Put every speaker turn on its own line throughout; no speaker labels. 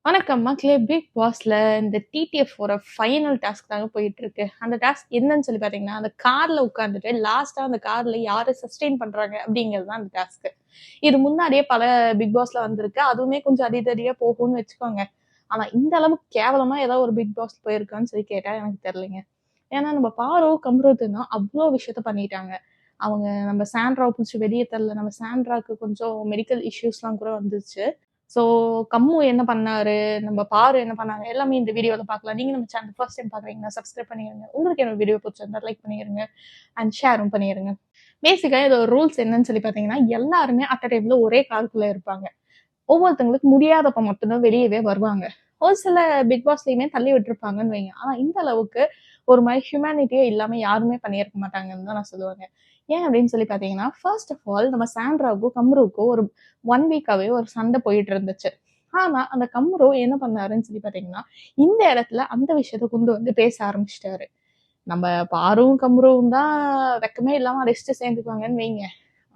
வணக்கம் மக்களே. பிக் பாஸ்ல இந்த டிடிஎஃப் ஒரு ஃபைனல் டாஸ்க் தாங்க போயிட்டு இருக்கு. அந்த டாஸ்க் என்னன்னு சொல்லி பாத்தீங்கன்னா, அந்த கார்ல உட்காந்துட்டு லாஸ்டா அந்த கார்ல யாரு சஸ்டெயின் பண்றாங்க அப்படிங்கிறது தான் அந்த டாஸ்க். இது முன்னாடியே பல பிக் பாஸ்ல வந்திருக்கு. அதுவுமே கொஞ்சம் அதிதடியா போகும்னு வச்சுக்கோங்க. ஆனா இந்த அளவுக்கு கேவலமா ஏதாவது ஒரு பிக் பாஸ் போயிருக்கான்னு சொல்லி கேட்டா எனக்கு தெரியலைங்க. ஏன்னா நம்ம பாரு கம்ருதுன்னா அவ்வளோ விஷயத்த பண்ணிட்டாங்க. அவங்க நம்ம சாண்ட்ராவை பிடிச்சி வெளியே தரல. நம்ம சாண்ட்ராக்கு கொஞ்சம் மெடிக்கல் இஷ்யூஸ்லாம் கூட வந்துச்சு. ஸோ கம்மு என்ன பண்ணாரு, நம்ம பாரு என்ன பண்ணாங்க, எல்லாமே இந்த வீடியோல பார்க்கலாம். நீங்க நம்ம சேனல் ஃபர்ஸ்ட் டைம் பார்க்குறீங்கன்னா சப்ஸ்கிரைப் பண்ணிருங்க. உங்களுக்கு என்னோட வீடியோ பிடிச்சிருந்தா லைக் பண்ணிருங்க அண்ட் ஷேரும் பண்ணிருங்க. பேசிக்கா இதோட ரூல்ஸ் என்னன்னு சொல்லி பார்த்தீங்கன்னா, எல்லாருமே அட் அ டைம்ல ஒரே காருக்குள்ள இருப்பாங்க. ஒவ்வொருத்தவங்களுக்கு முடியாதப்ப மட்டும்தான் வெளியவே வருவாங்க. ஒரு சில பிக் பாஸ்லயுமே தள்ளி விட்டுருப்பாங்கன்னு வைங்க. ஆனா இந்த அளவுக்கு ஒரு மாதிரி ஹியூமனிட்டியே இல்லாம யாருமே பண்ணியிருக்க மாட்டாங்கன்னு தான் நான் சொல்லுவேங்க. ஏன் அப்படின்னு சொல்லி பார்த்தீங்கன்னா, ஃபர்ஸ்ட் ஆஃப் ஆல் நம்ம சாண்ட்ராவுக்கும், கம்ருவுக்கும் ஒரு 1 வீக்காவே ஒரு சண்டை போயிட்டு இருந்துச்சு. ஆனா அந்த கம்ரு என்ன பண்ணாருன்னு சொல்லி பார்த்தீங்கன்னா, இந்த இடத்துல அந்த விஷயத்த கொண்டு வந்து பேச ஆரம்பிச்சுட்டாரு. நம்ம பாரும், கம்ருவும் தான் வெக்கமே இல்லாம அடிச்சுட்டு சேர்ந்துக்குவாங்கன்னு வைங்க.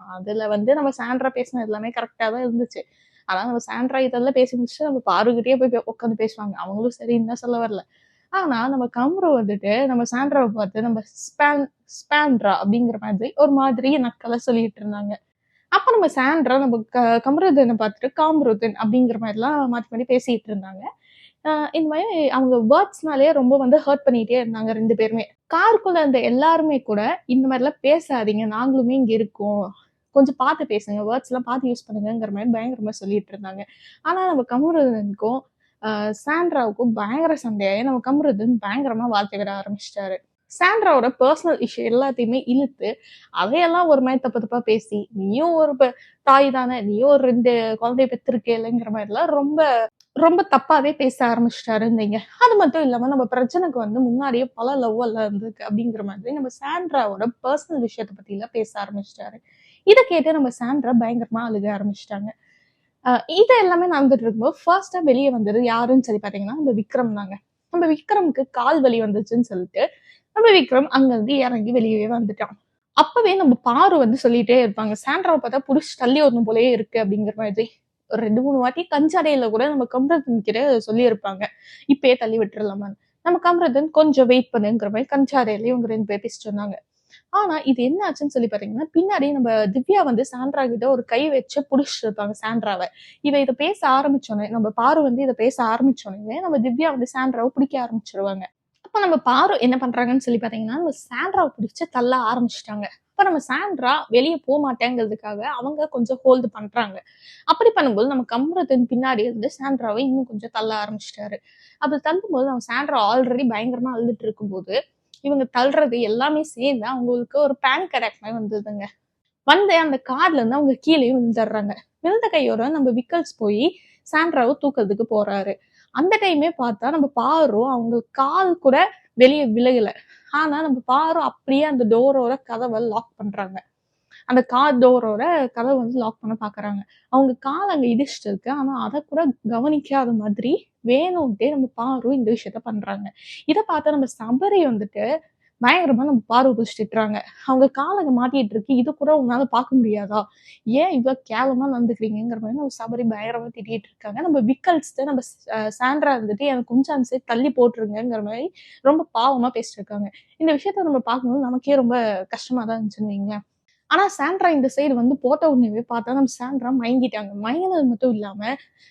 அதுல வந்து நம்ம சாண்ட்ரா பேசினது எல்லாமே கரெக்ட்டா தான் இருந்துச்சு. ஆனா நம்ம சாண்ட்ரா இதெல்லாம் பேசி முடிச்சுட்டு நம்ம பாருகிட்டயே போய் உட்காந்து பேசுவாங்க. அவங்களும் சரின்னு தான் சொல்ல வரல. ஆனா நம்ம கம்ரு வந்துட்டு நம்ம சாண்ட்ராவ பார்த்து நம்ம ஸ்பாண்ட்ரா அப்படிங்கிற மாதிரி ஒரு மாதிரி நக்கலா சொல்லிட்டு இருந்தாங்க. அப்ப நம்ம சாண்ட்ரா நம்ம கமருதீன பார்த்துட்டு காம்ருதீன் அப்படிங்கிற மாதிரிலாம் மாத்தி மாத்தி பேசிட்டு இருந்தாங்க. இந்த மாதிரி அவங்க வேர்ட்ஸ்னாலேயே ரொம்ப வந்து ஹர்ட் பண்ணிட்டே இருந்தாங்க 2 பேருமே. காருக்குள்ள இருந்த எல்லாருமே கூட இந்த மாதிரிலாம் பேசாதீங்க. நாங்களுமே இங்க இருக்கோம். கொஞ்சம் பார்த்து பேசுங்க. வேர்ட்ஸ்லாம் பார்த்து யூஸ் பண்ணுங்கங்கிற மாதிரி பயங்கரமா சொல்லிட்டு இருந்தாங்க. ஆனா நம்ம கமருதீனுக்கும் சாண்ட்ராவுக்கும் பயங்கர சண்டையாயி நம்ம கமருதீன் பயங்கரமா வார்த்தை விட ஆரம்பிச்சுட்டாரு. சாண்ட்ராவோட பர்சனல் இஷ்யூ எல்லாத்தையுமே இழுத்து அதையெல்லாம் ஒரு மாதிரி தப்பு தப்பா பேசி, நீயும் ஒரு தாய் தானே, நீயும் ஒரு 2 குழந்தைய பெத்திருக்கேலங்கிற மாதிரிலாம் ரொம்ப ரொம்ப தப்பாவே பேச ஆரம்பிச்சுட்டாருன்னு வைங்க. அது மட்டும் இல்லாம நம்ம பிரச்சனைக்கு வந்து முன்னாடியே பல லவ் எல்லாம் இருந்திருக்கு அப்படிங்கிற மாதிரி நம்ம சாண்ட்ராவோட பர்சனல் விஷயத்த பத்தி எல்லாம் பேச ஆரம்பிச்சிட்டாரு. இதை கேட்டு நம்ம சாண்ட்ரா பயங்கரமா அழுக ஆரம்பிச்சிட்டாங்க. இது எல்லாமே நடந்துட்டு இருக்கும்போது ஃபர்ஸ்டா வெளியே வந்தது யாருன்னு சொல்லி பாத்தீங்கன்னா நம்ம விக்ரம் தாங்க. நம்ம விக்ரமுக்கு கால் வலி வந்துச்சுன்னு சொல்லிட்டு நம்ம விக்ரம் அங்கிருந்து இறங்கி வெளியவே வந்துட்டான். அப்பவே நம்ம பாரு வந்து சொல்லிட்டே இருப்பாங்க, சாண்ட்ராவை பார்த்தா புடிச்சு தள்ளி வரணும் போலயே இருக்கு அப்படிங்கிற மாதிரி. ஒரு 2, 3 வாட்டி கஞ்சடையில கூட நம்ம கம்ருதீன் கிட்ட சொல்லியிருப்பாங்க. இப்பயே தள்ளி விட்டுறலாமான்னு. நம்ம கம்ருதீன் கொஞ்சம் வெயிட் பண்ணுங்கிற மாதிரி கஞ்சாடையில இவங்க 2 பேர் பேசிட்டு இருந்தாங்க. ஆனா இது என்ன ஆச்சுன்னு சொல்லி பாத்தீங்கன்னா, பின்னாடி நம்ம திவ்யா வந்து சாண்ட்ரா கிட்ட ஒரு கை வச்சு புடிச்சிட்டு இருப்பாங்க சாண்ட்ராவை. இத பேச ஆரம்பிச்சோனே, நம்ம பாரு வந்து இத பேச ஆரம்பிச்சோனே, நம்ம திவ்யா வந்து சாண்ட்ராவை பிடிக்க ஆரம்பிச்சிருவாங்க. அப்ப நம்ம பாரு என்ன பண்றாங்கன்னு சொல்லி பாத்தீங்கன்னா, நம்ம சாண்ட்ராவை பிடிச்சு தள்ள ஆரம்பிச்சுட்டாங்க. அப்ப நம்ம சாண்ட்ரா வெளிய போமாட்டேங்கிறதுக்காக அவங்க கொஞ்சம் ஹோல்டு பண்றாங்க. அப்படி பண்ணும்போது நம்ம கம்ருதீன் பின்னாடி இருந்து சாண்ட்ராவை இன்னும் கொஞ்சம் தள்ள ஆரம்பிச்சுட்டாரு. அப்படி தள்ளும்போது நம்ம சாண்ட்ரா ஆல்ரெடி பயங்கரமா அழுதுட்டு இருக்கும்போது, இவங்க தள்ளுறது எல்லாமே சேர்ந்து அவங்களுக்கு ஒரு பேனிக் அட்டாக் மாதிரி வந்ததுங்க. வந்து அந்த கார்ல இருந்து அவங்க கீழேயும் விழுந்துடுறாங்க. விழுந்த கையோட நம்ம விக்கல்ஸ் போய் சாண்ட்ராவை தூக்கிறதுக்கு போறாரு. அந்த டைமே பார்த்தா நம்ம பாரு அவங்க கால் கூட வெளியே விலகல. ஆனா நம்ம பாரு அப்படியே அந்த டோரோட கதவை லாக் பண்றாங்க. அந்த கார் டோரோட கதவை வந்து லாக் பண்ண பாக்குறாங்க. அவங்க கால் அங்க இடிச்சிட்டு இருக்கு. ஆனா அதை கூட கவனிக்காத மாதிரி வேணும்ட்டே நம்ம பாரு இந்த விஷயத்த பண்றாங்க. இதை பார்த்தா நம்ம சபரி வந்துட்டு பயங்கரமா நம்ம பார்வை பிடிச்சு திட்டுறாங்க. அவங்க கால் அங்க மாட்டிட்டு இருக்கு. இது கூட உங்களால பார்க்க முடியாதா? ஏன் இவ்வளவு கேவலமா நடந்துக்கிறீங்கங்கிற மாதிரி நம்ம சபரி பயங்கரமா திட்டிட்டு இருக்காங்க. நம்ம விக்கல்ஸ்ட்ட நம்ம சாண்ட்ரா இருந்துட்டு எனக்கு கொஞ்சம் அந்த சைடு தள்ளி போட்டுருங்கங்கிற மாதிரி ரொம்ப பாவமா பேசிட்டு இருக்காங்க. இந்த விஷயத்த நம்ம பார்க்கும்போது நமக்கே ரொம்ப கஷ்டமா தான் இருந்துச்சுன்னு வைங்களேன். ஆனா சாண்ட்ரா இந்த சைடு வந்து போட்ட உடனேவே பார்த்தா நம்ம சாண்ட்ரா மயங்கிட்டாங்க. மயங்கினது மட்டும் இல்லாம,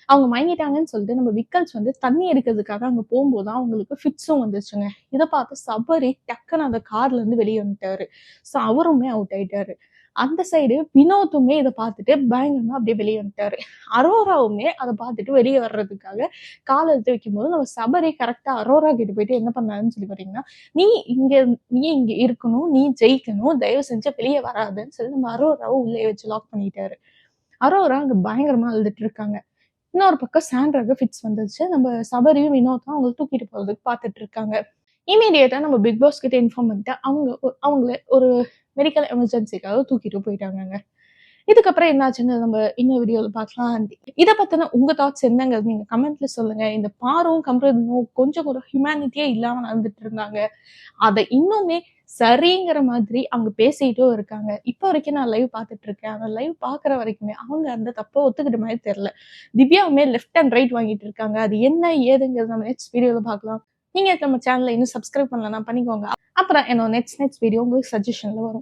அவங்க மயங்கிட்டாங்கன்னு சொல்லிட்டு நம்ம விக்கல்ஸ் வந்து தண்ணி எடுக்கிறதுக்காக அங்க போம்போது தான் அவங்களுக்கு ஃபிட்ஸும் வந்துருச்சுங்க. இத பார்த்து சபரி டக்குனு அந்த கார்ல இருந்து வெளிய வந்துட்டாரு. ஸோ அவருமே அவுட் ஆயிட்டாரு. அந்த சைடு வினோத்துமே இத பார்த்துட்டு பயங்கரமா அப்படியே வெளிய வந்துட்டாரு. அரோராவுமே அத பார்த்துட்டு வெளிய வர்றதுக்காக கால எடுத்து வைக்கும்போது, நம்ம சபரி கரெக்ட்டா அரோரா கிட்ட போயிட்டு என்ன பண்ணாருன்னு சொல்லி பார்த்தீங்கன்னா, "நீ இங்க நீ இங்க இருக்கணும். நீ ஜெயிக்கணும். தயவு செஞ்சு வெளிய வராதன்னு" சொல்லி நம்ம அரோராவ உள்ளயே வச்சு லாக் பண்ணிட்டாரு. அரோரா அங்க பயங்கரமா அழுதுட்டு இருக்காங்க. இன்னொரு பக்கம் சாண்ட்ராக்கு ஃபிட்ஸ் வந்துருச்சு. நம்ம சபரியும், வினோத்தும் அவங்கள தூக்கிட்டு போறதுக்கு பார்த்துட்டு இருக்காங்க. இம்மீடியட்டா நம்ம பிக் பாஸ் கிட்ட இன்ஃபார்ம் பண்ணிட்டு, அவங்கள ஒரு மெடிக்கல் எமர்ஜென்சிக்காக தூக்கிட்டு போயிட்டாங்கங்க. இதுக்கப்புறம் என்னாச்சுன்னு நம்ம இன்னொரு வீடியோல பார்க்கலாம். இத பத்தின உங்க தாட்ஸ் என்னங்கிறது நீங்க கமெண்ட்ல சொல்லுங்க. இந்த பாரும், கம்ருதீனும் கொஞ்சம் கூட ஹியூமனிட்டியே இல்லாம நடந்துட்டு இருந்தாங்க. அத இன்னுமே சரிங்கிற மாதிரி அவங்க பேசிட்டும் இருக்காங்க. இப்ப வரைக்கும் நான் லைவ் பார்த்துட்டு இருக்கேன். அந்த லைவ் பார்க்குற வரைக்குமே அவங்க அந்த தப்ப ஒத்துக்கிட்ட மாரி தெரியல. திவ்யாவுமே லெஃப்ட் அண்ட் ரைட் வாங்கிட்டு இருக்காங்க. அது என்ன ஏதுங்கிறத நம்ம நெக்ஸ்ட் வீடியோல பார்க்கலாம். நீங்க நம்ம சேனல இன்னும் சப்ஸ்கிரைப் பண்ணலன்னா பண்ணிக்கோங்க. அப்புறம் என்னோட நெக்ஸ்ட் வீடியோ உங்களுக்கு சஜஷன்ல வரும்.